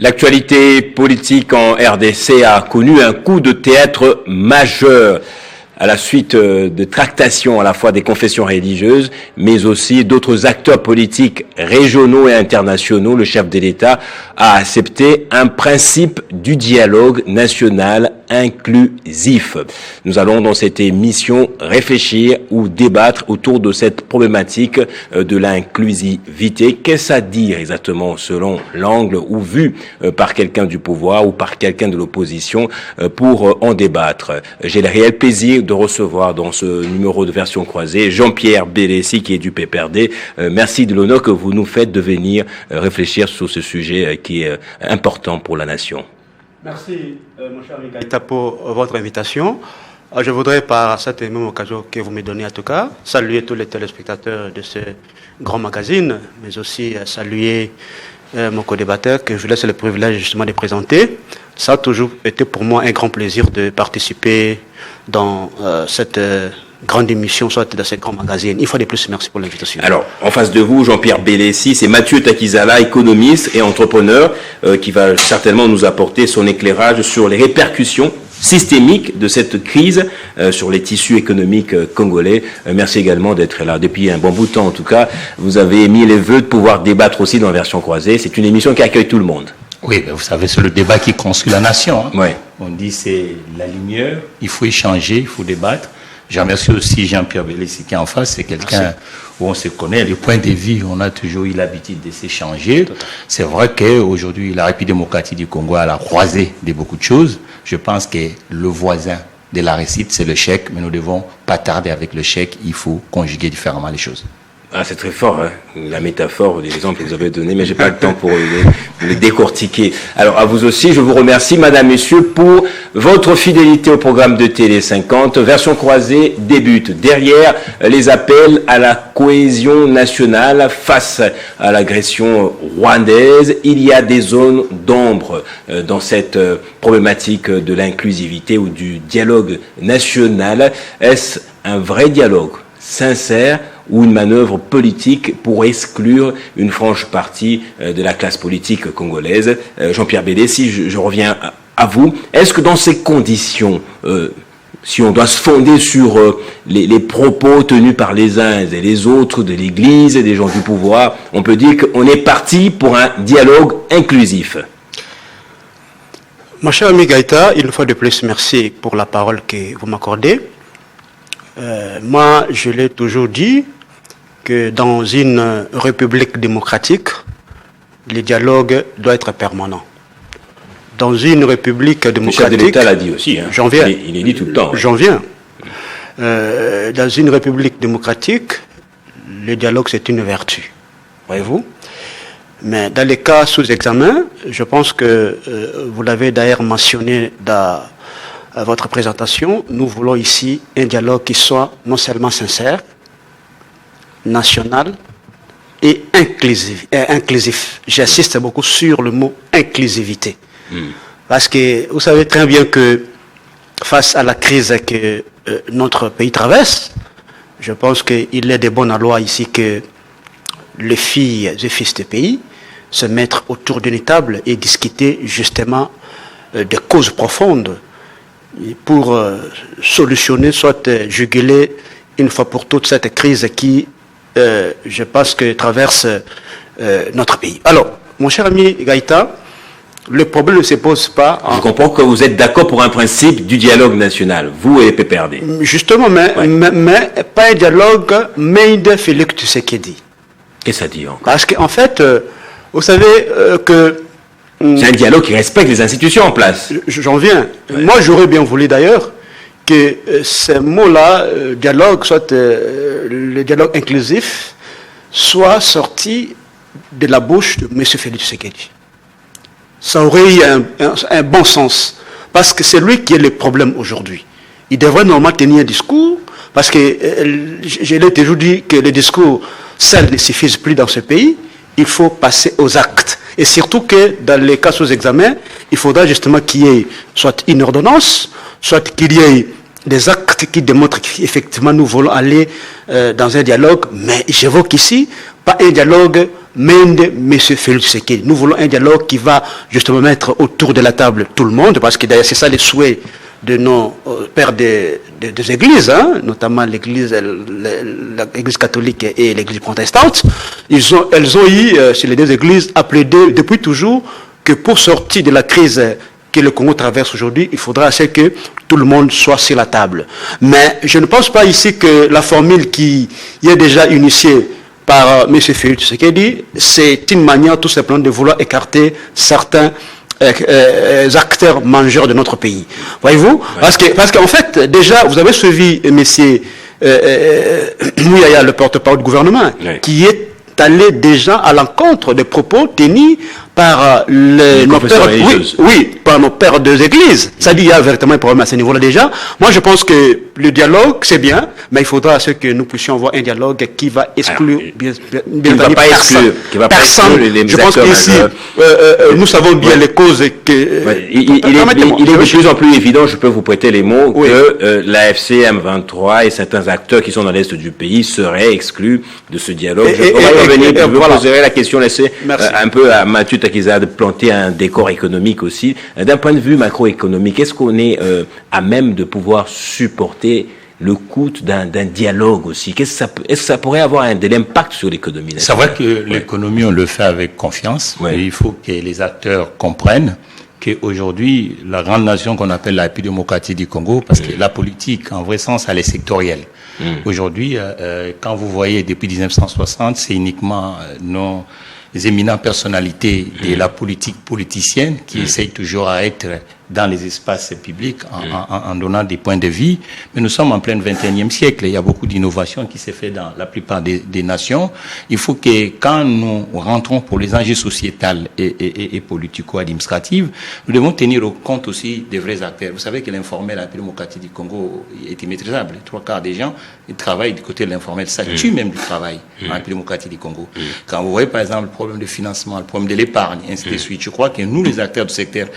L'actualité politique en RDC a connu un coup de théâtre majeur à la suite de tractations à la fois des confessions religieuses, mais aussi d'autres acteurs politiques régionaux et internationaux. Le chef de l'État a accepté un principe du dialogue national inclusif. Nous allons dans cette émission réfléchir ou débattre autour de cette problématique de l'inclusivité. Qu'est-ce à dire exactement selon l'angle ou vu par quelqu'un du pouvoir ou par quelqu'un de l'opposition pour en débattre? J'ai le réel plaisir de recevoir dans ce numéro de Version Croisée Jean-Pierre Bélessi qui est du PPRD. Merci de l'honneur que vous nous faites de venir réfléchir sur ce sujet qui est important pour la nation. Merci, mon cher ami Gaïta, pour votre invitation. Je voudrais, par cette même occasion que vous me donnez en tout cas, saluer tous les téléspectateurs de ce grand magazine, mais aussi saluer mon co-débatteur que je laisse le privilège justement de présenter. Ça a toujours été pour moi un grand plaisir de participer dans cette grande émission, soit dans ce grand magazine. Une fois de plus, merci pour l'invitation. Alors, en face de vous, Jean-Pierre Bélessi, c'est Mathieu Takizala, économiste et entrepreneur, qui va certainement nous apporter son éclairage sur les répercussions systémiques de cette crise sur les tissus économiques congolais. Merci également d'être là depuis un bon bout de temps. En tout cas, vous avez émis les vœux de pouvoir débattre aussi dans Version Croisée. C'est une émission qui accueille tout le monde. Oui, vous savez, c'est le débat qui construit la nation. Hein. Oui. On dit c'est la lumière, il faut échanger, il faut débattre. Je remercie aussi Jean-Pierre Bélessi qui est en face. C'est quelqu'un où on se connaît. Les points de vue, on a toujours eu l'habitude de s'échanger. C'est vrai qu'aujourd'hui, la République démocratique du Congo a la croisée de beaucoup de choses. Je pense que le voisin de la réussite, c'est le chèque, mais nous ne devons pas tarder avec le chèque. Il faut conjuguer différemment les choses. Ah, c'est très fort, hein, la métaphore, les exemples que vous avez donnés, mais j'ai pas le temps pour les décortiquer. Alors, à vous aussi, je vous remercie, madame, messieurs, pour votre fidélité au programme de Télé 50. Version Croisée débute. Derrière les appels à la cohésion nationale face à l'agression rwandaise, il y a des zones d'ombre dans cette problématique de l'inclusivité ou du dialogue national. Est-ce un vrai dialogue sincère ou une manœuvre politique pour exclure une franche partie de la classe politique congolaise? Jean-Pierre Bélessi, je reviens à vous. Est-ce que dans ces conditions, si on doit se fonder sur les propos tenus par les uns et les autres de l'Église et des gens du pouvoir, on peut dire qu'on est parti pour un dialogue inclusif? Mon cher ami Gaïta, une fois de plus, merci pour la parole que vous m'accordez. Moi, je l'ai toujours dit, que dans une république démocratique, le dialogue doit être permanent. Dans une république démocratique... Le chef de l'État l'a dit aussi. Hein. J'en viens. Il est dit tout le temps. J'en viens. Dans une république démocratique, le dialogue, c'est une vertu. Voyez-vous? Mais dans les cas sous examen, je pense que vous l'avez d'ailleurs mentionné dans votre présentation, nous voulons ici un dialogue qui soit non seulement sincère, national et inclusif. J'insiste beaucoup sur le mot inclusivité. Parce que vous savez très bien que face à la crise que notre pays traverse, je pense qu'il est de bonne loi ici que les filles et fils du pays se mettent autour d'une table et discuter justement des causes profondes pour solutionner, soit juguler une fois pour toutes cette crise qui, je pense, que traverse notre pays. Alors, mon cher ami Gaïta, le problème ne se pose pas... Je comprends que vous êtes d'accord pour un principe du dialogue national, vous et PPRD. Justement, mais pas un dialogue, mais de Félix Tshisekedi. Qu'est-ce que ça dit encore? Parce qu'en fait, vous savez que... C'est un dialogue qui respecte les institutions en place. J'en viens. Ouais. Moi, j'aurais bien voulu d'ailleurs que ces mots-là, dialogue, soit le dialogue inclusif, soit sorti de la bouche de M. Félix Tshisekedi. Ça aurait eu un bon sens. Parce que c'est lui qui est le problème aujourd'hui. Il devrait normalement tenir un discours, parce que je l'ai toujours dit que les discours seuls ne suffisent plus dans ce pays. Il faut passer aux actes. Et surtout que dans les cas sous examen, il faudra justement qu'il y ait soit une ordonnance, soit qu'il y ait des actes qui démontrent qu'effectivement nous voulons aller dans un dialogue, mais j'évoque ici pas un dialogue Mende, M. Félix Tshisekedi. Nous voulons un dialogue qui va justement mettre autour de la table tout le monde, parce que d'ailleurs c'est ça les souhaits de nos pères des églises, hein, notamment l'église catholique et l'église protestante. Elles ont eu, sur les deux églises, à plaider depuis toujours que pour sortir de la crise que le Congo traverse aujourd'hui, il faudra que tout le monde soit sur la table. Mais je ne pense pas ici que la formule qui est déjà initiée par M. Félix Tshisekedi, c'est une manière tout simplement de vouloir écarter certains acteurs majeurs de notre pays. Voyez-vous? Parce qu'en fait, déjà, vous avez suivi M. Mouyaya, le porte-parole du gouvernement, qui est allé déjà à l'encontre des propos tenus par nos pères, par nos pères des églises. Ça dit, il y a véritablement un problème à ce niveau-là déjà. Moi, je pense que le dialogue, c'est bien, mais il faudra que nous puissions avoir un dialogue qui va exclure, qui va pas exclure personne. Je pense qu'ici, nous savons bien les causes que... Il est de plus en plus évident, je peux vous prêter les mots, que l'AFC M23 et certains acteurs qui sont dans l'Est du pays seraient exclus de ce dialogue. On va y revenir, je vous poserai la question, laissez un peu à Mathieu Takizad de planter un décor économique aussi. D'un point de vue macroéconomique, est-ce qu'on est à même de pouvoir supporter le coût d'un dialogue aussi? Est-ce que ça pourrait avoir de l'impact sur l'économie? C'est vrai que l'économie, on le fait avec confiance. Mais il faut que les acteurs comprennent qu'aujourd'hui, la grande nation qu'on appelle la République démocratique du Congo, parce que la politique, en vrai sens, elle est sectorielle. Aujourd'hui, quand vous voyez, depuis 1960, c'est uniquement nos éminentes personnalités de la politique politicienne qui essayent toujours à être dans les espaces publics en donnant des points de vue. Mais nous sommes en plein 21e siècle. Il y a beaucoup d'innovations qui s'est fait dans la plupart des nations. Il faut que quand nous rentrons pour les enjeux sociétals et politico-administratifs, nous devons tenir compte aussi des vrais acteurs. Vous savez que l'informel, la démocratie du Congo est immaîtrisable. Les 3/4 des gens ils travaillent du côté de l'informel. Ça tue même du travail en la démocratie du Congo. Quand vous voyez par exemple le problème de financement, le problème de l'épargne, ainsi de suite, je crois que nous, les acteurs du secteur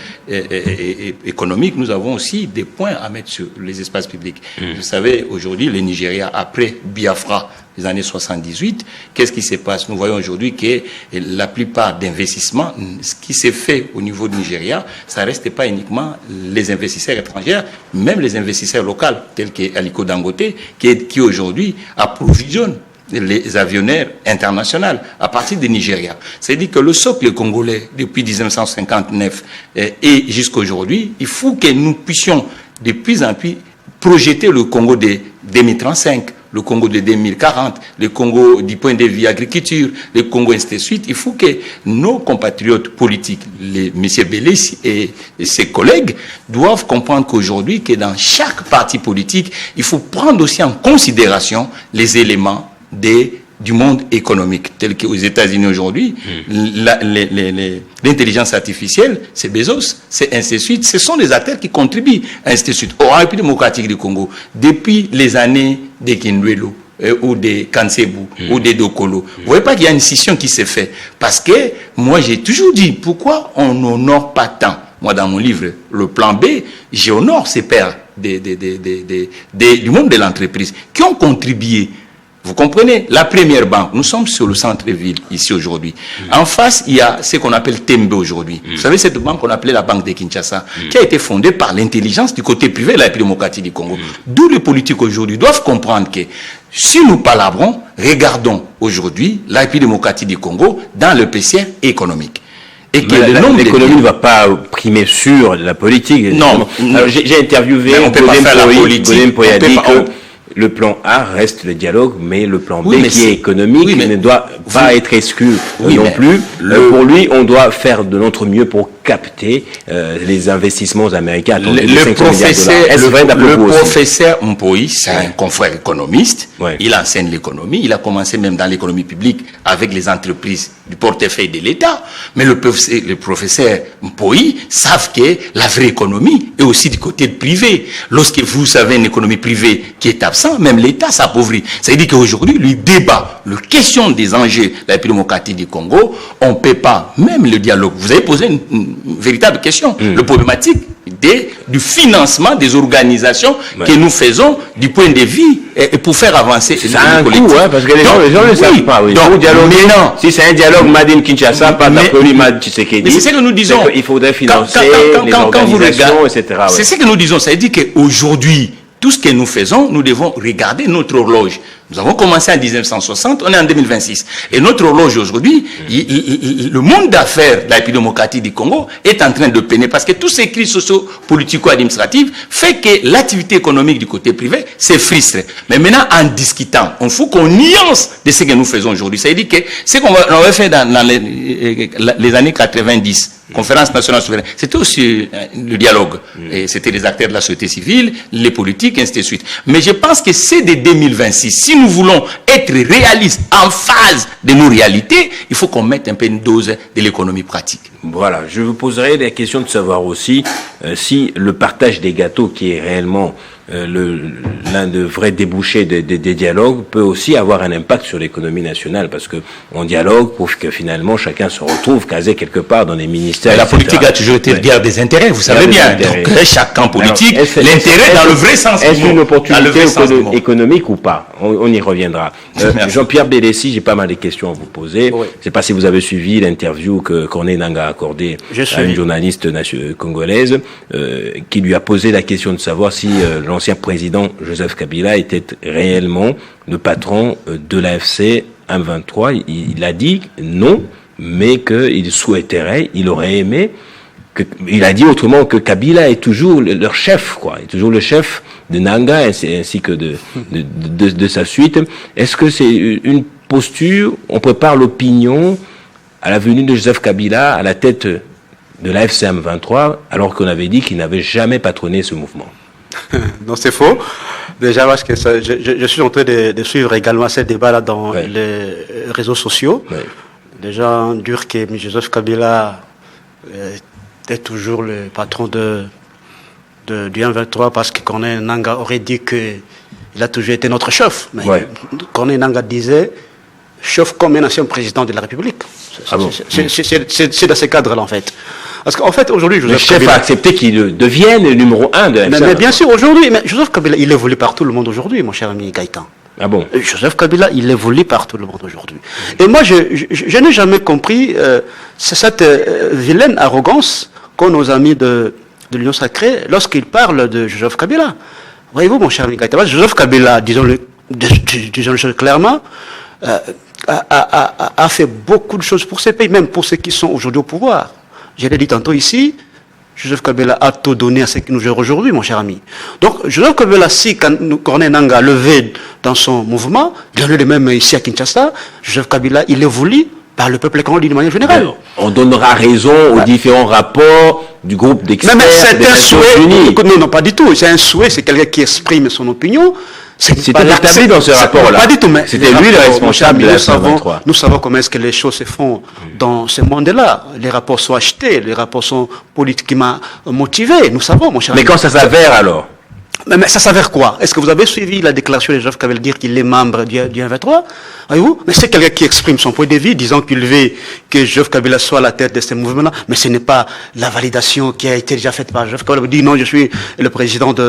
économique, nous avons aussi des points à mettre sur les espaces publics. Vous savez, aujourd'hui, le Nigeria, après Biafra, les années 78, qu'est-ce qui se passe? Nous voyons aujourd'hui que la plupart d'investissements, ce qui s'est fait au niveau du Nigeria, ça ne reste pas uniquement les investisseurs étrangers, même les investisseurs locaux, tels qu'Aliko Dangote, qui aujourd'hui approvisionnent les avionneurs internationaux à partir du Nigeria. C'est-à-dire que le socle congolais, depuis 1959 et jusqu'à aujourd'hui, il faut que nous puissions de plus en plus projeter le Congo de 2035, le Congo de 2040, le Congo du point de vue agriculture, le Congo ainsi de suite. Il faut que nos compatriotes politiques, M. Bellis et ses collègues, doivent comprendre qu'aujourd'hui, que dans chaque parti politique, il faut prendre aussi en considération les éléments du monde économique, tel qu'aux États-Unis aujourd'hui, l'intelligence artificielle, c'est Bezos, c'est ainsi de suite. Ce sont des acteurs qui contribuent ainsi de suite. Au République démocratique du Congo, depuis les années de Kindwelo, ou des Kansebu, ou des Dokolo. Vous voyez pas qu'il y a une scission qui s'est faite. Parce que, moi, j'ai toujours dit, pourquoi on n'honore pas tant? Moi, dans mon livre, le plan B, j'honore ces pères du monde de l'entreprise qui ont contribué. Vous comprenez? La première banque, nous sommes sur le centre-ville, ici aujourd'hui. En face, il y a ce qu'on appelle Tembe aujourd'hui. Vous savez, cette banque qu'on appelait la banque de Kinshasa, qui a été fondée par l'intelligence du côté privé de la République démocratique du Congo. D'où les politiques aujourd'hui doivent comprendre que si nous palabrons, regardons aujourd'hui la République démocratique du Congo dans le PCR économique. Et que l'économie ne va pas primer sur la politique. Non. Alors, j'ai interviewé Godem Poya dit que le plan A reste le dialogue, mais le plan B, qui est économique, ne doit pas être exclu non plus. Pour lui, on doit faire de notre mieux pour capter les investissements américains. Le professeur Mpoyi, c'est un confrère économiste. Il enseigne l'économie. Il a commencé même dans l'économie publique avec les entreprises du portefeuille de l'État. Mais le professeur Mpoyi savent que la vraie économie est aussi du côté privé. Lorsque vous avez une économie privée qui est absente, même l'État s'appauvrit. C'est-à-dire qu'aujourd'hui, lui débat la question des enjeux de la République démocratique du Congo. On ne peut pas, même le dialogue. Vous avez posé une véritable question. Le problématique du financement des organisations que nous faisons du point de vue et pour faire avancer le collectif. Parce que les gens ne le savent pas. Oui. Donc, si c'est un dialogue Madine Kinshasa, pas d'après Mad Tshisekedi. Mais c'est ce que nous disons. Il faudrait financer les organisations, etc. C'est ce que nous disons. Ça veut dire qu'aujourd'hui, tout ce que nous faisons, nous devons regarder notre horloge. Nous avons commencé en 1960, on est en 2026. Et notre horloge aujourd'hui, le monde d'affaires de la République démocratique du Congo est en train de peiner parce que tous ces crises socio-politico-administratives fait que l'activité économique du côté privé se frustre. Mais maintenant, en discutant, il faut qu'on nuance de ce que nous faisons aujourd'hui. Ça veut dire que ce qu'on avait fait dans les années 90, Conférence nationale souveraine, c'était aussi le dialogue. Et c'était les acteurs de la société civile, les politiques, ainsi de suite. Mais je pense que c'est de 2026. Si nous voulons être réalistes, en phase de nos réalités, il faut qu'on mette un peu une dose de l'économie pratique. Voilà, je vous poserai la question de savoir aussi si le partage des gâteaux qui est réellement l'un de vrais débouchés des dialogues peut aussi avoir un impact sur l'économie nationale parce que on dialogue pour que finalement chacun se retrouve casé quelque part dans les ministères. La politique a toujours été guerre des intérêts, vous savez bien. Donc chaque camp politique, l'intérêt dans le vrai sens. Est-ce une opportunité économique ou pas? On y reviendra. Jean-Pierre Bélessi, j'ai pas mal de questions à vous poser. Oui. Je sais pas si vous avez suivi l'interview que Corneille Nangaa a accordée à une journaliste congolaise qui lui a posé la question de savoir si l'ancien président Joseph Kabila était réellement le patron de l'AFC M23. Il a dit non, mais qu'il souhaiterait, il aurait aimé, il a dit autrement que Kabila est toujours leur chef, quoi, est toujours le chef de Nangaa ainsi que de sa suite. Est-ce que c'est une posture, on prépare l'opinion à la venue de Joseph Kabila à la tête de l'AFC M23, alors qu'on avait dit qu'il n'avait jamais patronné ce mouvement? Non, c'est faux. Déjà, parce que je suis en train de suivre également ce débat-là dans les réseaux sociaux. Oui. Déjà, on dit que Joseph Kabila était toujours le patron du M23 parce que Corneille Nangaa aurait dit qu'il a toujours été notre chef. Mais Corneille Nangaa disait chef comme un ancien président de la République. C'est dans ce cadre-là, en fait. Parce qu'en fait, aujourd'hui, le chef a accepté qu'il devienne le numéro 1 de la mais bien sûr, aujourd'hui, Joseph Kabila, il évolue par tout le monde aujourd'hui, mon cher ami Gaëtan. Ah bon? Joseph Kabila, il évolue par tout le monde aujourd'hui. Et moi, je n'ai jamais compris cette vilaine arrogance qu'ont nos amis de l'Union Sacrée lorsqu'ils parlent de Joseph Kabila. Voyez-vous, mon cher ami Gaëtan, Joseph Kabila, disons-le clairement, a fait beaucoup de choses pour ces pays, même pour ceux qui sont aujourd'hui au pouvoir. Je l'ai dit tantôt ici, Joseph Kabila a tout donné à ce qui nous gère aujourd'hui, mon cher ami. Donc, Joseph Kabila, si Corneille Nangaa a levé dans son mouvement, il le même ici à Kinshasa, Joseph Kabila, il est voulu par le peuple congolais d'une manière générale. Alors, on donnera raison aux différents rapports du groupe d'experts des Nations Unies. Non, pas du tout. C'est un souhait, c'est quelqu'un qui exprime son opinion. C'était établi dans ce rapport-là. Pas du tout, mais c'était lui le responsable de la 123. Nous savons comment est-ce que les choses se font dans ce monde-là. Les rapports sont achetés, les rapports sont politiquement motivés. Nous savons, mon cher ami. Mais quand ça s'avère alors? Mais ça s'avère quoi? Est-ce que vous avez suivi la déclaration de Joseph Kabila dire qu'il est membre du M23? Voyez-vous? Mais c'est quelqu'un qui exprime son point de vue, disant qu'il veut que Joseph Kabila soit à la tête de ce mouvement-là. Mais ce n'est pas la validation qui a été déjà faite par Joseph Kabila. Il dit non, je suis le président du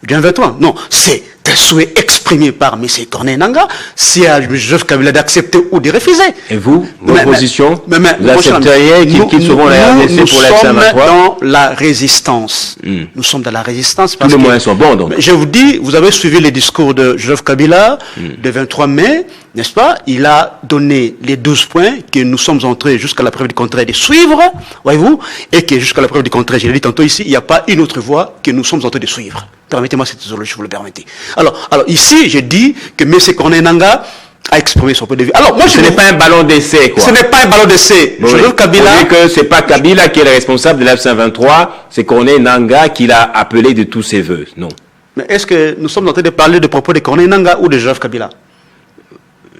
M23. Non, c'est un souhait exprimé par M. Corneille Nangaa. C'est à Joseph Kabila d'accepter ou de refuser. Et vous, votre position? Vous accepteriez qu'il se rend la RDC pour la M23? Nous sommes dans la résistance. Nous sommes dans la résistance parce que les moyens sont bons. Donc. Je vous dis, vous avez suivi les discours de Joseph Kabila le 23 mai, n'est-ce pas? Il a donné les 12 points que nous sommes entrés jusqu'à la preuve du contraire de suivre, voyez-vous, et que jusqu'à la preuve du contraire, je l'ai dit tantôt ici, il n'y a pas une autre voie que nous sommes en train de suivre. Permettez-moi cette isolation, vous le permettez. Alors ici, je dis que M. Corneille Nangaa a exprimé son point de vue. Alors, moi, ce n'est pas un ballon d'essai, quoi. Ce n'est pas un ballon d'essai. Oui. Joseph Kabila. Vous dites que c'est pas Kabila qui est le responsable de l'F-123, c'est Corneille Nangaa qui l'a appelé de tous ses voeux. Non. Mais est-ce que nous sommes en train de parler de propos de Corneille Nangaa ou de Joseph Kabila?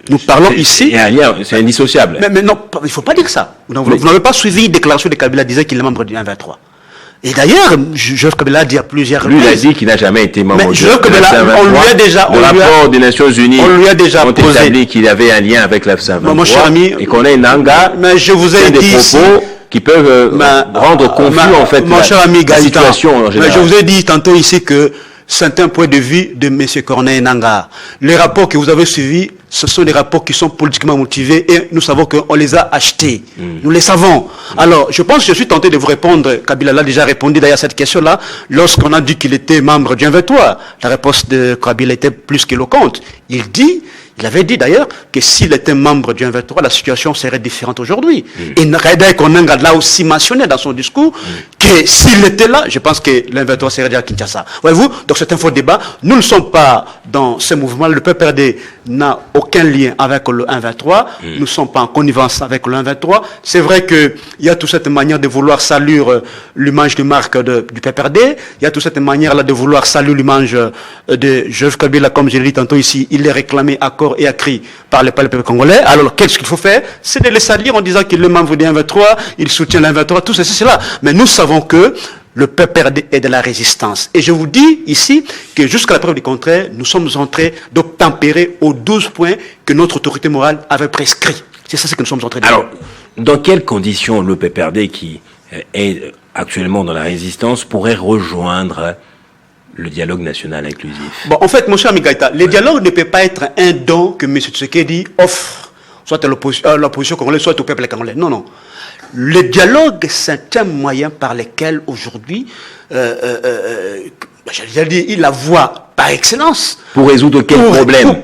Nous parlons ici. Il y a un lien, c'est indissociable. Mais non, il ne faut pas dire ça. Vous n'avez pas suivi une déclaration de Kabila disant qu'il est membre du 1-23. Et d'ailleurs, Joseph Kabila a dit à plusieurs reprises. Lui, il a dit qu'il n'a jamais été membre du 1-23. On lui a déjà. Le rapport des Nations Unies. On lui a déjà posé. On établi qu'il avait un lien avec l'F-123. Mon cher ami. Et qu'on ait Nangaa. Mais je vous ai dit ici. qui peuvent rendre confus en fait mon cher ami la Gaëtan, situation en général. je vous ai dit tantôt ici que c'est un point de vue de M. Corneille Nangaa. Les rapports que vous avez suivis, ce sont des rapports qui sont politiquement motivés et nous savons qu'on les a achetés. Nous les savons. Alors, je pense que je suis tenté de vous répondre. Kabila l'a déjà répondu d'ailleurs à cette question-là lorsqu'on a dit qu'il était membre du M23. La réponse de Kabila était plus qu'éloquente. Il avait dit d'ailleurs que s'il était membre du M23, la situation serait différente aujourd'hui. Et Reda Konanga l'a aussi mentionné dans son discours que s'il était là, je pense que le M23 serait déjà à Kinshasa. Voyez-vous, donc c'est un faux débat. Nous ne sommes pas dans ce mouvement. Le PPRD n'a aucun lien avec le M23. Nous ne sommes pas en connivence avec le M23. C'est vrai qu'il y a toute cette manière de vouloir saluer l'image de marque du PPRD. Il y a toute cette manière-là de vouloir saluer l'image de Joseph Kabila, comme je l'ai dit tantôt ici. Il est réclamé à corps et à cri par le peuple congolais. Alors, qu'est-ce qu'il faut faire? C'est de les saluer en disant qu'il est membre du M23, il soutient le M23, tout ceci, cela. Mais nous savons que le PPRD est de la résistance. Et je vous dis ici que jusqu'à la preuve du contraire, nous sommes en train d'obtempérer aux 12 points que notre autorité morale avait prescrits. C'est ça ce que nous sommes en train de dire. Alors, dans quelles conditions le PPRD, qui est actuellement dans la résistance, pourrait rejoindre le dialogue national inclusif? Bon, en fait, mon cher Gaëtan, le dialogue ne peut pas être un don que M. Tshisekedi offre, soit à l'opposition congolaise, soit au peuple congolais. Non, non. Le dialogue, c'est un moyen par lequel, aujourd'hui, j'allais dire, la voie par excellence. Pour résoudre quel problème?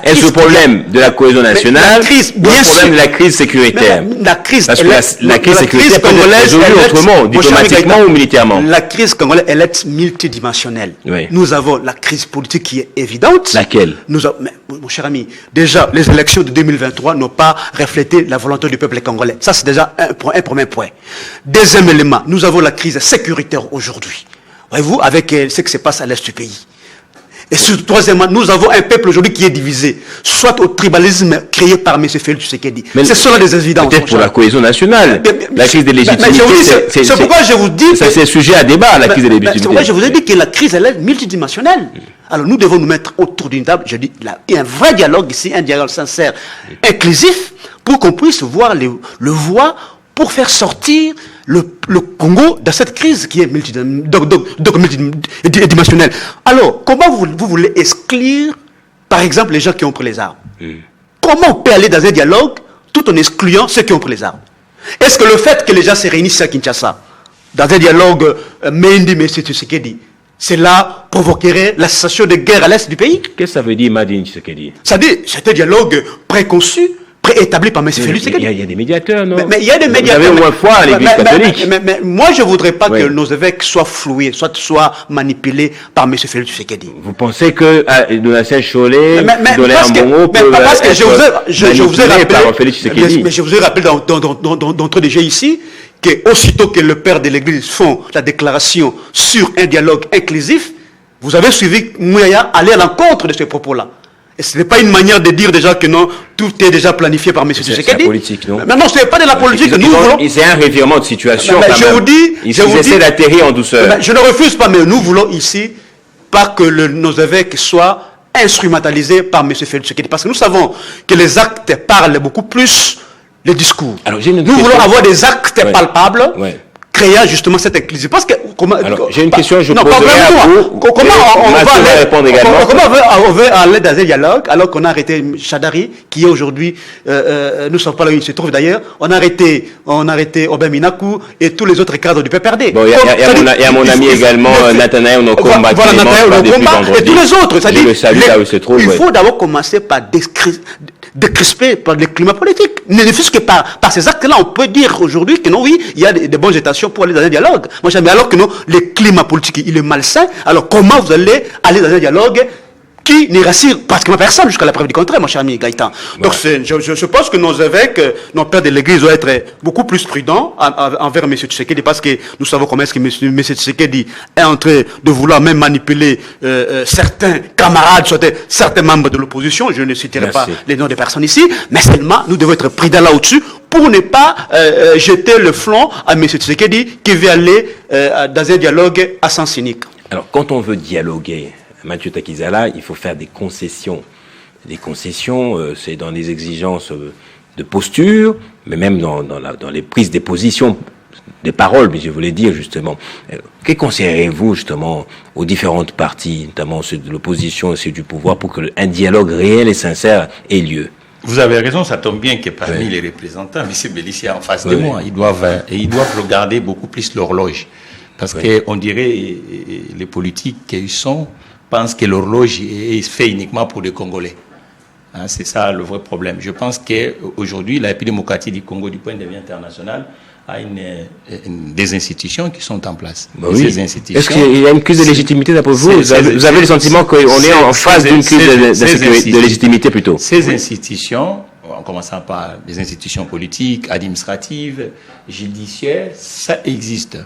Est-ce le problème de la cohésion nationale ou le problème de la crise sécuritaire? La crise, parce que la crise sécuritaire peut être résolue autrement, diplomatiquement ou militairement. La crise congolaise, elle est multidimensionnelle. Oui. Nous avons la crise politique qui est évidente. Laquelle? Mais, mon cher ami, déjà, les élections de 2023 n'ont pas reflété la volonté du peuple congolais. Ça, c'est déjà un premier point. Deuxième élément, nous avons la crise sécuritaire aujourd'hui. Voyez-vous, avec ce qui se passe à l'est du pays. Et troisièmement, nous avons un peuple aujourd'hui qui est divisé, soit au tribalisme créé par M. Félix Tshisekedi. C'est cela des évidences. Peut-être pour la cohésion nationale. La crise des légitimités. C'est pourquoi je vous dis. C'est sujet à débat, la crise des légitimités. C'est pourquoi je vous ai dit que la crise, elle est multidimensionnelle. Alors nous devons nous mettre autour d'une table. Je dis, il y a un vrai dialogue ici, un dialogue sincère, inclusif, pour qu'on puisse voir le voie pour faire sortir le Congo de cette crise qui est multidimensionnelle. Alors, comment vous voulez exclure, par exemple, les gens qui ont pris les armes? Comment on peut aller dans un dialogue tout en excluant ceux qui ont pris les armes? Est-ce que le fait que les gens se réunissent à Kinshasa, dans un dialogue Mendi, M. Tshisekedi, cela provoquerait la cessation de guerre à l'est du pays? Qu'est-ce que ça veut dire, Madine Tshisekedi? Ça dit, c'est un dialogue préconçu, préétabli par M. Félix Tshisekedi. Il y a des médiateurs, non? Mais il y a des médiateurs. Vous avez au moins foi à l'Église catholique. Mais moi, je ne voudrais pas que nos évêques soient floués, soient manipulés par M. Félix Tshisekedi. Vous pensez que Donatien Cholet, Doléa Mbongo peuvent être je vous ai rappelé, par Félix Tshisekedi? Mais je vous ai rappelé d'entrée de jeu ici, qu'aussitôt que le père de l'Église font la déclaration sur un dialogue inclusif, vous avez suivi Mouyaya aller à l'encontre de ces propos-là. Et ce n'est pas une manière de dire déjà que non, tout est déjà planifié par M. Tshisekedi. C'est la politique, non? Mais non, ce n'est pas de la politique. C'est un revirement de situation. Je vous dis, ils essaient d'atterrir en douceur. Je ne refuse pas, mais nous voulons ici pas que nos évêques soient instrumentalisés par M. Félix Tshisekedi. Parce que nous savons que les actes parlent beaucoup plus les discours. Alors, nous voulons avoir des actes palpables. Ouais. Créant justement cette inclusion. Parce que alors, j'ai une question, je poserai à vous. Comment on va aller dans un dialogue alors qu'on a arrêté Chadari, qui est aujourd'hui, nous ne sommes pas là où il se trouve d'ailleurs, on a arrêté Obin Minakou et tous les autres cadres du PPRD. Bon, il y a mon ami également, Nathanaël Onokomba, voilà, Nathanaël Onokomba et tous les autres. Je le salue là où il se trouve. Il faut d'abord commencer par décrisper par le climat politique. Ne fût-ce que par ces actes-là, on peut dire aujourd'hui que non, oui, il y a des bonnes intentions pour aller dans un dialogue. Moi, mais alors que non, le climat politique, il est malsain, alors comment vous allez aller dans un dialogue qui ne rassure pratiquement personne jusqu'à la preuve du contraire, mon cher ami Gaëtan. Donc, je pense que nos évêques, nos pères de l'Église doivent être beaucoup plus prudents envers M. Tshisekedi, parce que nous savons comment est-ce que M. Tshisekedi est en train de vouloir même manipuler certains camarades, certains membres de l'opposition. Je ne citerai pas les noms des personnes ici, mais seulement nous devons être prudents là au-dessus pour ne pas jeter le flanc à M. Tshisekedi qui veut aller dans un dialogue à sens cynique. Alors, quand on veut dialoguer, Mathieu Takizala, il faut faire des concessions. Des concessions, c'est dans les exigences posture, mais même dans les prises des positions, des paroles, mais je voulais dire justement, que conseillerez-vous justement aux différentes parties, notamment ceux de l'opposition et ceux du pouvoir, pour qu'un dialogue réel et sincère ait lieu? Vous avez raison, ça tombe bien que parmi les représentants, M. Bellissi est en face de moi. Ils doivent regarder beaucoup plus l'horloge. Parce qu'on dirait, les politiques qu'ils sont, pensent que l'horloge est fait uniquement pour les Congolais. Hein, c'est ça le vrai problème. Je pense qu'aujourd'hui, la République démocratique du Congo, du point de vue international, a des institutions qui sont en place. Ces institutions, est-ce qu'il y a une crise de légitimité d'après vous? Vous avez le sentiment qu'on est en phase d'une crise de légitimité plutôt? Ces institutions, en commençant par les institutions politiques, administratives, judiciaires, ça existe.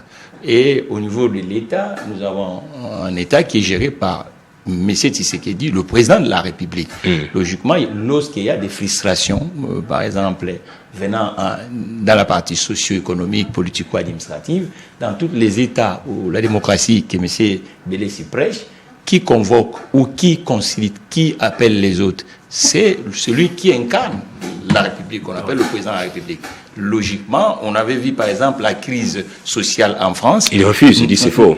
Et au niveau de l'État, nous avons un État qui est géré par M. Tshisekedi, le président de la République. Logiquement, lorsqu'il y a des frustrations, par exemple, venant dans la partie socio-économique, politico-administrative, dans tous les États où la démocratie que M. Bellissi prêche, qui convoque ou qui concite, qui appelle les autres, c'est celui qui incarne la République, qu'on appelle le président de la République. Logiquement, on avait vu par exemple la crise sociale en France. Il refuse, il dit c'est faux.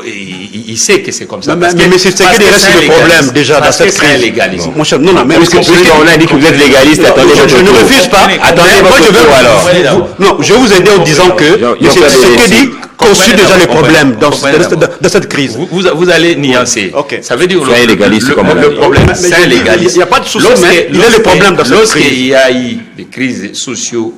Il sait que c'est comme ça. Mais c'est ce qui est le problème déjà dans cette crise. Mon cher, non, mais on a dit que vous êtes légaliste. Attendez, je ne refuse pas. Attendez, moi je veux alors. Non, je vous aider en disant que M. Tshisekedi conçut déjà les problèmes dans cette crise. Vous allez nuancer. Ça veut dire le problème, c'est légaliste. Il n'y a pas de souci, mais il y a les problèmes dans cette crise. Lorsqu'il y a eu des crises sociaux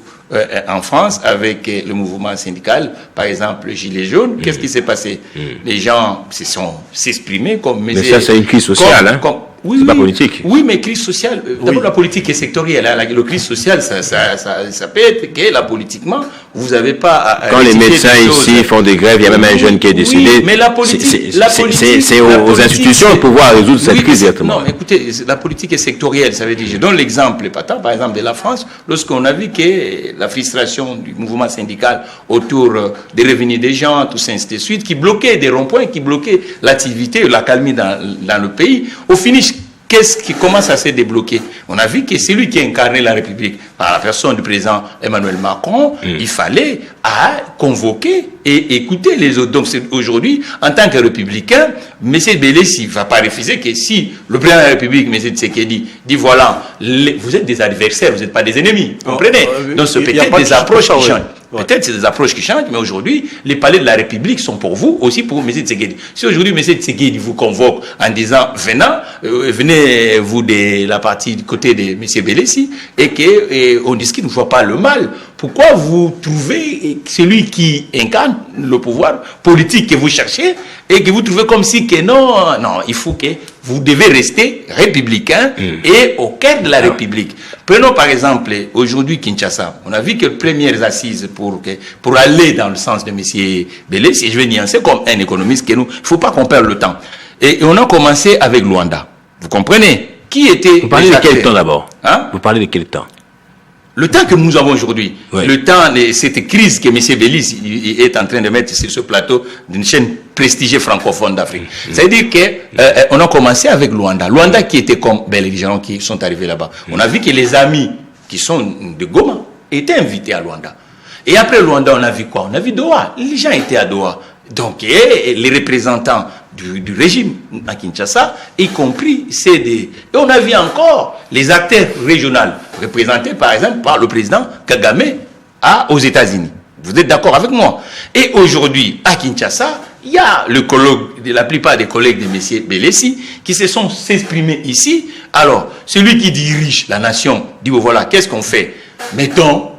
en France, avec le mouvement syndical, par exemple, les Gilets jaunes, qu'est-ce qui s'est passé? Les gens se sont exprimés comme... Mais ça, c'est une crise sociale, oui, c'est pas politique. Oui, mais crise sociale, d'abord la politique est sectorielle. La crise sociale, ça peut être que là, politiquement, vous n'avez pas... Quand les médecins ici font des grèves, il y a même un jeune qui est décédé. Oui, mais la politique... C'est aux institutions de pouvoir résoudre cette crise directement. Non, mais écoutez, la politique est sectorielle, ça veut dire, je donne l'exemple patent, par exemple, de la France, lorsqu'on a vu que la frustration du mouvement syndical autour des revenus des gens, tout ça, ainsi de suite, qui bloquait des ronds-points, qui bloquait l'activité, la calmie dans le pays, au finish, qu'est-ce qui commence à se débloquer? On a vu que c'est lui qui a incarné la République par la personne du président Emmanuel Macron. Il fallait convoquer et écouter les autres. Donc aujourd'hui, en tant que républicain, M. Bellissi ne va pas refuser que si le président de la République, M. Tshisekedi, dit voilà, vous êtes des adversaires, vous n'êtes pas des ennemis. Vous comprenez? Donc c'est peut-être des approches qui changent. Peut-être c'est des approches qui changent, mais aujourd'hui, les palais de la République sont pour vous, aussi pour M. Tshisekedi. Si aujourd'hui M. Tshisekedi vous convoque en disant venez vous de la partie du côté de M. Bellissi, et qu'on discute, ne voit pas le mal, pourquoi vous trouvez celui qui incarne le pouvoir politique que vous cherchez et que vous trouvez comme si que non, il faut que vous devez rester républicain et au cœur de la République. Prenons par exemple aujourd'hui Kinshasa. On a vu que les premières assises pour aller dans le sens de M. Bellissi, et je vais nuancer comme un économiste que nous, il ne faut pas qu'on perde le temps. Et on a commencé avec Luanda. Vous comprenez? Qui était... Vous parlez de quel temps d'abord? Vous parlez de quel temps? Le temps que nous avons aujourd'hui, le temps de cette crise que M. Bellissi est en train de mettre sur ce plateau d'une chaîne prestigieuse francophone d'Afrique. C'est-à-dire qu'on a commencé avec Luanda. Luanda qui était comme les gens qui sont arrivés là-bas. On a vu que les amis qui sont de Goma étaient invités à Luanda. Et après Luanda, on a vu quoi? On a vu Doha. Les gens étaient à Doha. Donc, les représentants du régime à Kinshasa, y compris CD. Et on a vu encore les acteurs régionaux, représentés par exemple par le président Kagame aux États-Unis. Vous êtes d'accord avec moi? Et aujourd'hui, à Kinshasa, il y a la plupart des collègues de M. Bellissi qui se sont exprimés ici. Alors, celui qui dirige la nation dit, voilà, qu'est-ce qu'on fait? Mettons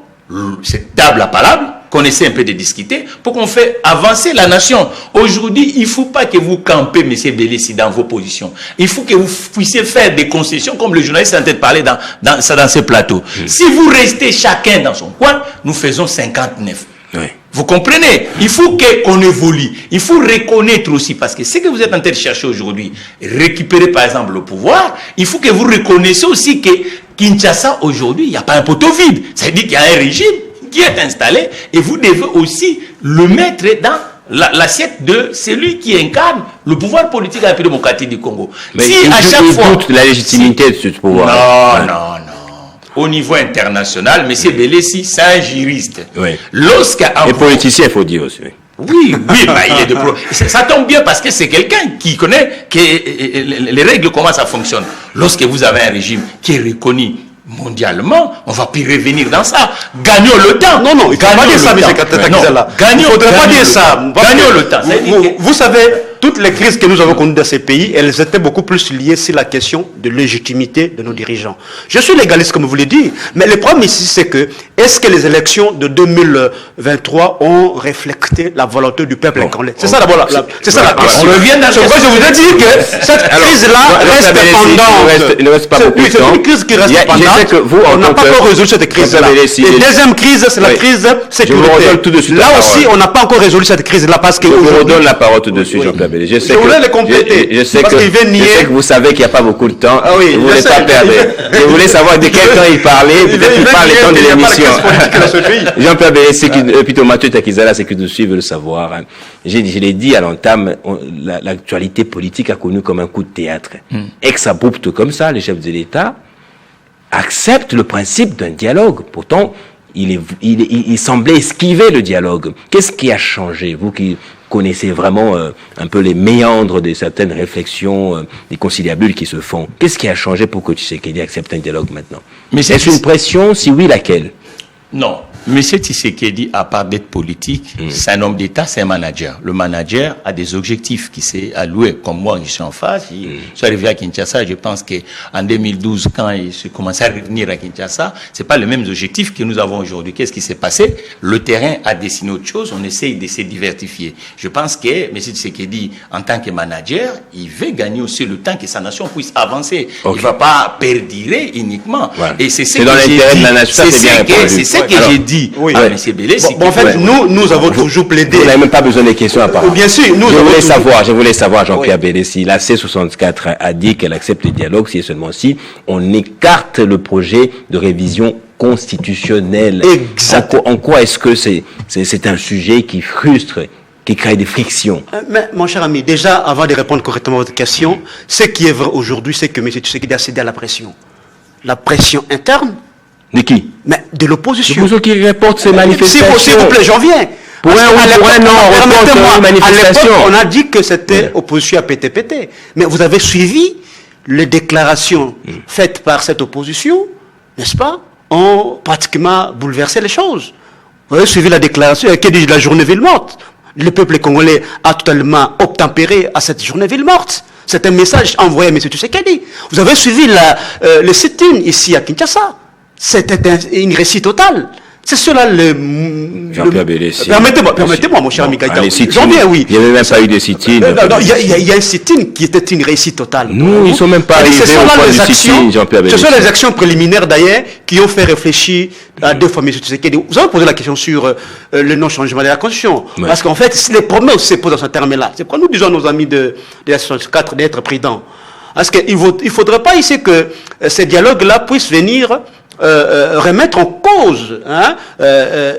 cette table à palabre, qu'on essaie un peu de discuter, pour qu'on fasse avancer la nation. Aujourd'hui, il ne faut pas que vous campez, M. Bellissi, dans vos positions. Il faut que vous puissiez faire des concessions, comme le journaliste est en train de parler dans ces plateaux. Si vous restez chacun dans son coin, nous faisons 59. Vous comprenez? Il faut qu'on évolue. Il faut reconnaître aussi, parce que ce que vous êtes en train de chercher aujourd'hui, récupérer par exemple le pouvoir, il faut que vous reconnaissiez aussi que Kinshasa, aujourd'hui, il n'y a pas un poteau vide. C'est-à-dire qu'il y a un régime qui est installé et vous devez aussi le mettre dans l'assiette de celui qui incarne le pouvoir politique de la République démocratique du Congo. Mais si à chaque fois doute la légitimité de ce pouvoir. Non. au niveau international, M. Belessi, c'est un juriste. Oui. Et politicien, il faut dire aussi. Oui, il est de pro. Ça tombe bien parce que c'est quelqu'un qui connaît les règles, comment ça fonctionne. Lorsque vous avez un régime qui est reconnu mondialement, on va plus revenir dans ça. Gagnons le temps. Non, il ne faut pas dire ça, M. Katakizala. Il ne faudrait pas dire ça. Gagnons le temps. Vous savez, toutes les crises que nous avons connues dans ces pays, elles étaient beaucoup plus liées sur la question de légitimité de nos dirigeants. Je suis légaliste, comme vous l'avez dit, mais le problème ici, c'est que, est-ce que les élections de 2023 ont reflété la volonté du peuple congolais? C'est ça d'abord la question. On revient dans ce que je voudrais dire que cette crise-là reste pendante. Il ne reste pas beaucoup de temps. C'est une crise qui reste pendante. On n'a pas encore résolu cette crise-là. Et deuxième crise, c'est la crise sécuritaire. Là aussi, on n'a pas encore résolu cette crise-là parce que... Je vous redonne la parole tout de suite, Jean-Pierre Belessi. Je voulais les compléter. Je sais que vous savez qu'il n'y a pas beaucoup de temps. Ah oui, je voulais pas perdre. Je voulais savoir de quel temps il parlait. Peut-être qu'il parle le temps de l'émission. Jean-Pierre Belessi, plutôt Mathieu Takizala, c'est que nous suivons le savoir. Je l'ai dit à l'entame, l'actualité politique a connu comme un coup de théâtre. Ex-abrupte comme ça, les chefs de l'État acceptent le principe d'un dialogue. Pourtant, il semblait esquiver le dialogue. Qu'est-ce qui a changé, vous qui connaissez vraiment un peu les méandres de certaines réflexions, des conciliabules qui se font. Qu'est-ce qui a changé pour que Tshisekedi accepte un dialogue maintenant? Mais est-ce une pression? Si oui, laquelle? Non. M. Tshisekedi, à part d'être politique, c'est un homme d'État, c'est un manager. Le manager a des objectifs qui s'est alloué, comme moi, je suis en face. Je suis arrivé à Kinshasa, je pense qu'en 2012, quand il commençait à revenir à Kinshasa, c'est pas les mêmes objectifs que nous avons aujourd'hui. Qu'est-ce qui s'est passé? Le terrain a dessiné autre chose, on essaye de se diversifier. Je pense que M. Tshisekedi, en tant que manager, il veut gagner aussi le temps que sa nation puisse avancer. Okay. Il va pas perdurer uniquement. Ouais. Et c'est ce que j'ai dit. C'est ce que j'ai dit. Oui. Ah, M. Belessi. En fait, nous avons toujours plaidé. Vous n'avez même pas besoin des questions à part. Bien sûr, je voulais savoir, Jean-Pierre Belessi. La C64 a dit qu'elle accepte le dialogue si et seulement si on écarte le projet de révision constitutionnelle. Exact. En quoi est-ce que c'est un sujet qui frustre, qui crée des frictions? Mais, mon cher ami, déjà, avant de répondre correctement à votre question, ce qui est vrai aujourd'hui, c'est que M. Tshisekedi a cédé à la pression. La pression interne. De qui? Mais de l'opposition. L'opposition qui reporte ces manifestations. S'il vous plaît, j'en viens. Pour un non, reporte manifestation. On a dit que c'était opposition à PT. Mais vous avez suivi les déclarations faites par cette opposition, n'est-ce pas, ont pratiquement bouleversé les choses. Vous avez suivi la déclaration qui dit la journée ville morte. Le peuple congolais a totalement obtempéré à cette journée ville morte. C'est un message envoyé à M. Tshisekedi. Vous avez suivi le sit-in ici à Kinshasa. C'était une réussite totale. C'est cela Jean-Pierre Belessi. Permettez-moi, mon cher ami Gaïta. J'en viens, oui. Il n'y avait même pas eu de sit-in. Il y a un sit-in qui était une réussite totale. Non, ils ne sont même pas arrivés au point du sit-in, Jean-Pierre Belessi. Ce sont les actions préliminaires, d'ailleurs, qui ont fait réfléchir à deux fois M. Tshisekedi. Vous avez posé la question sur le non-changement de la Constitution. Ouais. Parce qu'en fait, les problèmes se posent dans ce terme-là. C'est pourquoi nous disons à nos amis de la 64 d'être prudents. Parce qu'il ne faudrait pas ici que ces dialogues-là puissent venir remettre en cause,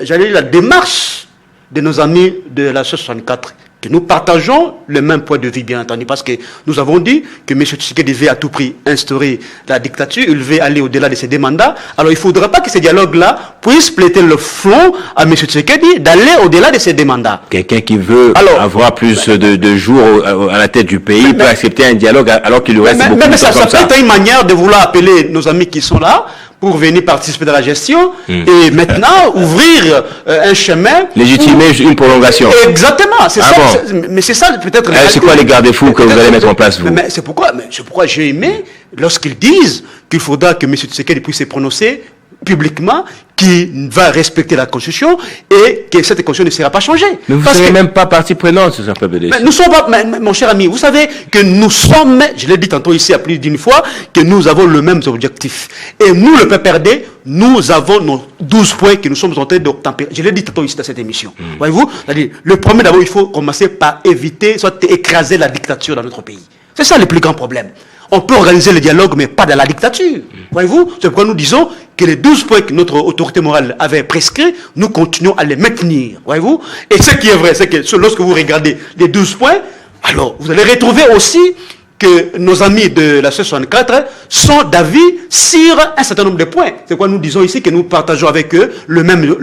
j'allais dire, la démarche de nos amis de la 64, que nous partageons le même point de vue, bien entendu, parce que nous avons dit que M. Tshisekedi devait à tout prix instaurer la dictature, il devait aller au-delà de ses deux mandats. Alors il ne faudrait pas que ces dialogues-là puissent prêter le flanc à M. Tshisekedi d'aller au-delà de ses deux mandats. Quelqu'un qui veut avoir plus de jours à la tête du pays peut accepter un dialogue alors qu'il lui reste beaucoup de temps comme ça. Ça peut être une manière de vouloir appeler nos amis qui sont là pour venir participer de la gestion et maintenant ouvrir un chemin. Légitimer une prolongation. Exactement, c'est ça. Mais c'est ça peut-être. C'est quoi les garde-fous que vous allez mettre en place, vous? Mais c'est pourquoi j'ai aimé lorsqu'ils disent qu'il faudra que M. Tshisekedi puisse se prononcer publiquement, qui va respecter la Constitution et que cette Constitution ne sera pas changée. Mais vous ne serez même pas partie prenante, c'est un peu BDC. Nous sommes pas, mon cher ami, vous savez que nous sommes, je l'ai dit tantôt ici à plus d'une fois, que nous avons le même objectif. Et nous, le PPRD, nous avons nos 12 points que nous sommes en train de tempérer. Je l'ai dit tantôt ici dans cette émission. Voyez-vous, c'est-à-dire, le premier d'abord, il faut commencer par éviter, soit écraser la dictature dans notre pays. C'est ça le plus grand problème. On peut organiser le dialogue, mais pas dans la dictature. Voyez-vous, c'est pourquoi nous disons que les 12 points que notre autorité morale avait prescrits, nous continuons à les maintenir. Voyez-vous. Et ce qui est vrai, c'est que lorsque vous regardez les 12 points, alors vous allez retrouver aussi que nos amis de la C64 sont d'avis sur un certain nombre de points. C'est quoi nous disons ici que nous partageons avec eux les mêmes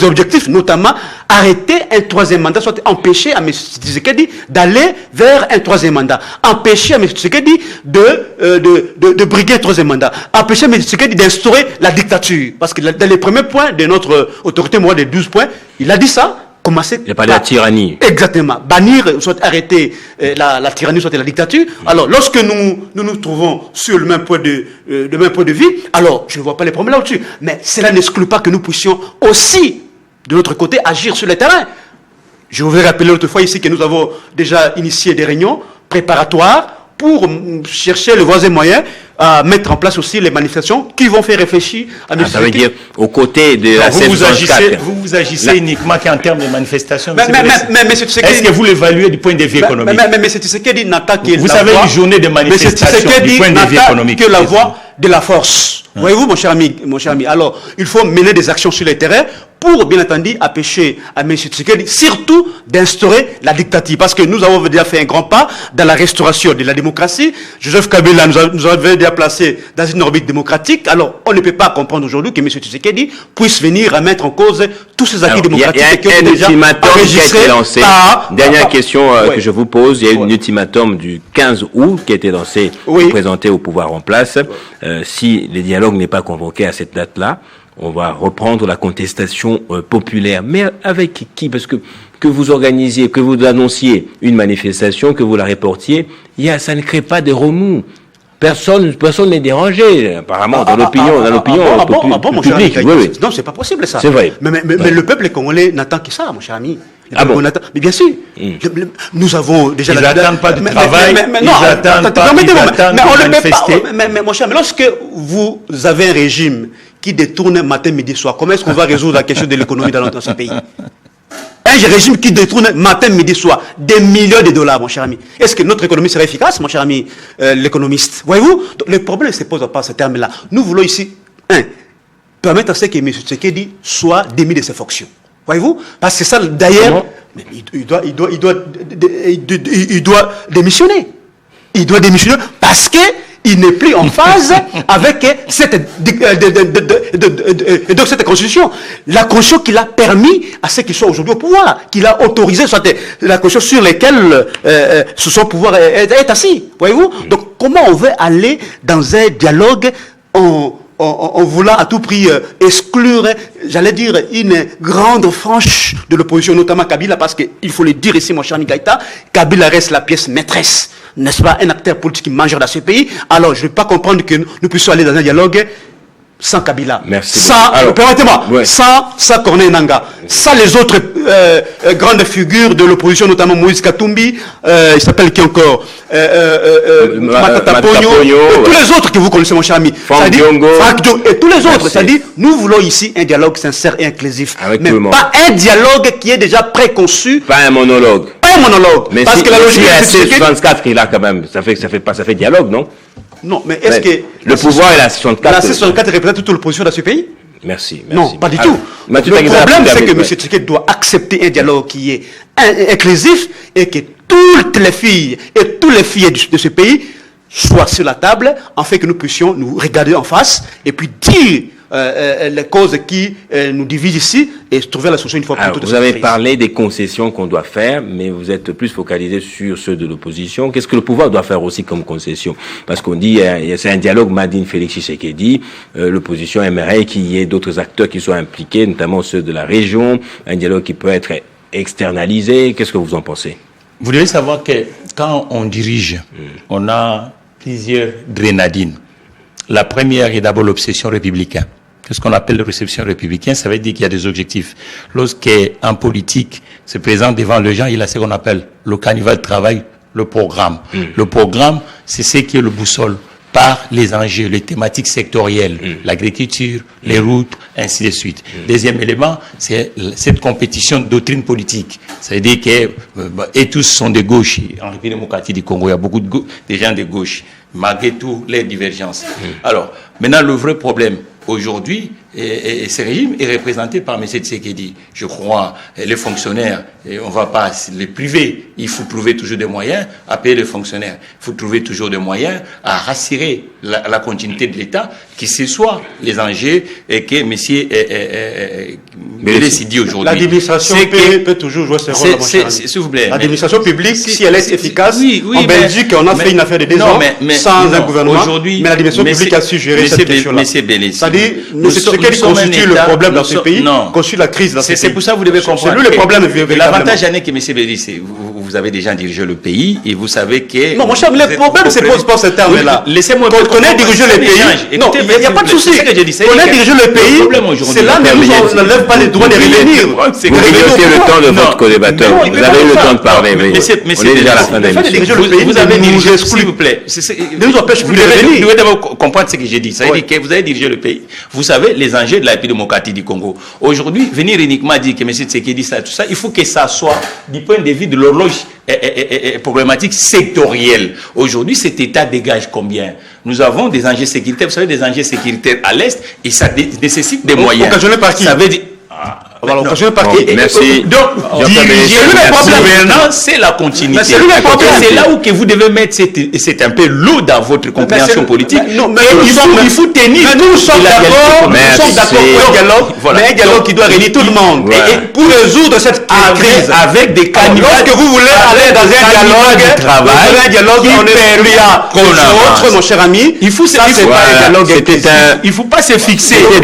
objectifs, notamment arrêter un troisième mandat, soit empêcher à M. Tshisekedi d'aller vers un troisième mandat, empêcher à M. Tshisekedi de briguer un troisième mandat, empêcher à M. Tshisekedi d'instaurer la dictature. Parce que dans les premiers points de notre autorité morale des 12 points, il a dit ça. Il a parlé de la tyrannie. Exactement. Bannir, soit arrêter la tyrannie, soit la dictature. Alors, lorsque nous trouvons sur le même point de vue, alors, je ne vois pas les problèmes là-dessus. Mais cela n'exclut pas que nous puissions aussi, de l'autre côté, agir sur le terrain. Je voudrais rappeler l'autre fois ici que nous avons déjà initié des réunions préparatoires pour chercher le voisin moyen à mettre en place aussi les manifestations qui vont faire réfléchir à M. Ça veut dire, aux côtés de la C64. Vous agissez uniquement qu'en termes de manifestations. Mais est-ce que vous l'évaluez du point de vue économique? Mais M. Tshisekedi n'attend que vous savez une journée de manifestation du point de vue économique. Que la voie de la force. Voyez-vous, mon cher ami. Alors, il faut mener des actions sur le terrain pour, bien entendu, empêcher à M. Tshisekedi, surtout, d'instaurer la dictature. Parce que nous avons déjà fait un grand pas dans la restauration de la démocratie. Joseph Kabila nous avait déjà placé dans une orbite démocratique. Alors, on ne peut pas comprendre aujourd'hui que M. Tshisekedi puisse venir à mettre en cause tous ces acquis démocratiques. Il y a un ultimatum qui a été lancé. Dernière question que je vous pose. Il y a un ultimatum du 15 août qui a été lancé pour présenter au pouvoir en place. Si le dialogue n'est pas convoqué à cette date-là, on va reprendre la contestation populaire. Mais avec qui? Parce que vous organisiez, que vous annonciez une manifestation, que vous la reportiez, ça ne crée pas de remous. Personne n'est dérangé, apparemment, dans l'opinion publique. Oui. Non, c'est pas possible, ça. C'est vrai. Mais le peuple congolais n'attend que ça, mon cher ami. Mais bien sûr. Nous avons déjà... Ils n'attendent pas de travail, ils attendent pas de manifester. Mais mon cher, lorsque vous avez un régime qui détourne matin, midi, soir, comment est-ce qu'on va résoudre la question de l'économie dans ce pays? Un régime qui détourne matin, midi, soir des millions de dollars, mon cher ami. Est-ce que notre économie serait efficace, mon cher ami, l'économiste? Voyez-vous? Le problème ne se pose pas à ce terme-là. Nous voulons ici, permettre à ce que M. Tshisekedi soit démis de ses fonctions. Voyez-vous? Parce que ça, d'ailleurs, il doit démissionner. Il doit démissionner parce que il n'est plus en phase avec cette constitution. La constitution qui l'a permis à ceux qui sont aujourd'hui au pouvoir, qui l'a autorisé, soit la constitution sur laquelle son pouvoir est assis. Voyez-vous? Donc, comment on veut aller dans un dialogue en voulant à tout prix exclure, j'allais dire, une grande frange de l'opposition, notamment Kabila, parce qu'il faut le dire ici, mon cher Nikaïta, Kabila reste la pièce maîtresse, n'est-ce pas, un acteur politique majeur dans ce pays. Alors, je ne vais pas comprendre que nous puissions aller dans un dialogue sans Kabila. Merci. Permettez-moi, sans Corneille Nangaa, sans les autres grandes figures de l'opposition, notamment Moïse Katumbi, il s'appelle qui encore Matata Ponyo, et tous les autres que vous connaissez, mon cher ami. Franck Diongo. Et tous les autres. C'est-à-dire, nous voulons ici un dialogue sincère et inclusif. Avec mais tout le monde. Pas un dialogue qui est déjà préconçu. Pas un monologue. Pas un monologue. Mais parce que la logique c'est 64 qui est là quand même. Ça fait dialogue, non? Non, mais est-ce que... Le pouvoir est la C64. La C64 représente toute l'opposition dans ce pays? Merci. Non, pas du tout. Le problème, c'est que M. Tshisekedi doit accepter un dialogue qui est inclusif et que toutes les filles et tous les filles de ce pays soient sur la table, afin que nous puissions nous regarder en face et puis dire les causes qui nous divisent ici et trouver la solution une fois pour toutes. Vous avez parlé des concessions qu'on doit faire, mais vous êtes plus focalisé sur ceux de l'opposition. Qu'est-ce que le pouvoir doit faire aussi comme concession? Parce qu'on dit, c'est un dialogue Madine Félix Tshisekedi, l'opposition aimerait qu'il y ait d'autres acteurs qui soient impliqués, notamment ceux de la région, un dialogue qui peut être externalisé. Qu'est-ce que vous en pensez? Vous devez savoir que quand on dirige, on a plusieurs grénadines. La première est d'abord l'obsession républicaine. Qu'est-ce qu'on appelle la réception républicaine? Ça veut dire qu'il y a des objectifs. Lorsqu'un politique se présente devant les gens, il a ce qu'on appelle le carnaval de travail, le programme. Le programme, c'est ce qui est le boussole par les enjeux, les thématiques sectorielles, l'agriculture, les routes, ainsi de suite. Deuxième élément, c'est cette compétition de doctrine politique. Ça veut dire que et tous sont de gauche. En République démocratique du Congo, il y a beaucoup de gens de gauche, malgré tout les divergences. Alors, maintenant, le vrai problème, aujourd'hui, Et ce régime est représenté par M. Tshisekedi. Je crois, les fonctionnaires, et on ne va pas les priver. Il faut trouver toujours des moyens à payer les fonctionnaires. Il faut trouver toujours des moyens à rassurer la continuité de l'État, qui ce soit les enjeux et que M. Sidi aujourd'hui. L'administration peut toujours jouer ce rôle. S'il vous plaît. L'administration publique, si elle est efficace, en Belgique, on a fait une affaire de 2 ans sans un gouvernement, mais l'administration publique a su gérer cette question-là. C'est-à-dire, ce qui constitue le problème dans ce pays, constitue la crise dans ce pays. C'est pour ça que vous devez comprendre. C'est lui le problème. L'avantage année que M. Bélis, vous avez déjà dirigé le pays et vous savez que... Non, mon cher, le problème ne se pose pas ce terme-là. Laissez-moi... Connaître diriger le pays... Non, il n'y a pas de souci. Connaître diriger le pays, c'est là, mais nous n'enlève pas les droits de revenir. Vous grignoter le temps de votre co-débatteur. Vous avez eu le temps de parler. On est déjà à la fin de l'émission. Vous avez dirigé, s'il vous plaît. Vous devez d'abord comprendre ce que j'ai dit. Ça veut dire que vous avez dirigé le pays. Vous savez les enjeux de la démocratie du Congo. Aujourd'hui, venir uniquement dire que M. Tshisekedi ça, tout ça, il faut que ça soit du point de vue de l'horloge problématique sectorielle. Aujourd'hui, cet État dégage combien? Nous avons des enjeux sécuritaires, vous savez, des enjeux sécuritaires à l'Est, et ça nécessite des moyens. Occasionnés par qui? Ça veut dire... Merci. Donc, diriger la gouvernance, c'est la continuité. C'est là où que vous devez mettre, c'est un peu lourd dans votre compréhension politique. Il faut tenir. Mais nous sommes d'accord pour un dialogue qui doit réunir tout le monde. Et pour résoudre cette crise, avec des candidats. Lorsque vous voulez aller dans un dialogue, on est plus mon cher ami. Il faut pas un dialogue. Il ne faut pas se fixer. Le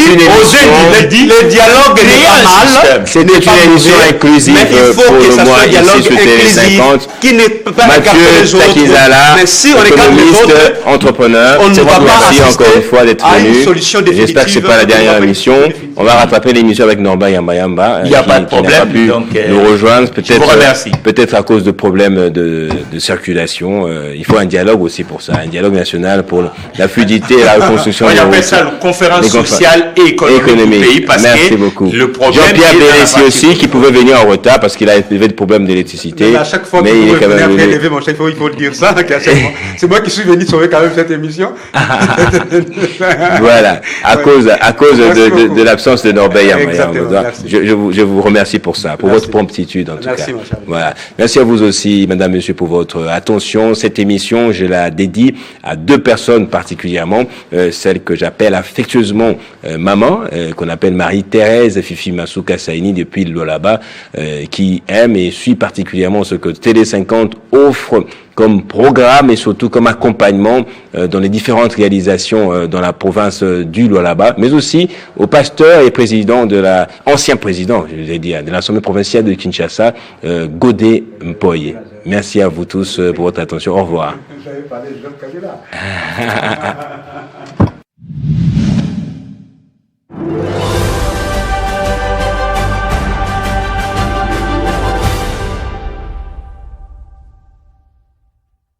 dialogue n'est pas mal. C'était une émission inclusive pour le mois ici sur TV50. Qui ne peut pas Mathieu Takizala, économiste, entrepreneur. Merci encore une fois d'être venu. J'espère que ce n'est pas la dernière émission. On va rattraper l'émission avec Norba Yamba. Il n'y a pas de problème. Nous rejoindre peut-être à cause de problèmes de circulation. Il faut un dialogue aussi pour ça. Un dialogue national pour la fluidité et la reconstruction. On appelle ça la conférence sociale et économique du pays parce Merci que beaucoup. le problème Jean-Pierre Bélissi aussi, qui pouvait venir en retard parce qu'il a élevé de problèmes d'électricité. À chaque fois que vous venez après élever mon chef, il faut dire ça. C'est moi qui suis venu sauver quand même cette émission. Voilà, à cause de l'absence de Norbert Yamba. Je vous remercie pour ça, pour votre promptitude en tout cas. Voilà. Merci à vous aussi, madame, monsieur, pour votre attention. Cette émission, je la dédie à 2 personnes particulièrement, celle que j'appelle affectueusement maman, qu'on appelle Marie-Thérèse Fifi Masuka Saini depuis le Lolaba, qui aime et suit particulièrement ce que Télé 50 offre comme programme et surtout comme accompagnement dans les différentes réalisations dans la province du Lualaba, mais aussi au pasteur et président ancien président, je vais dire, de l'Assemblée provinciale de Kinshasa, Godé Mpoye. Merci à vous tous pour votre attention. Au revoir.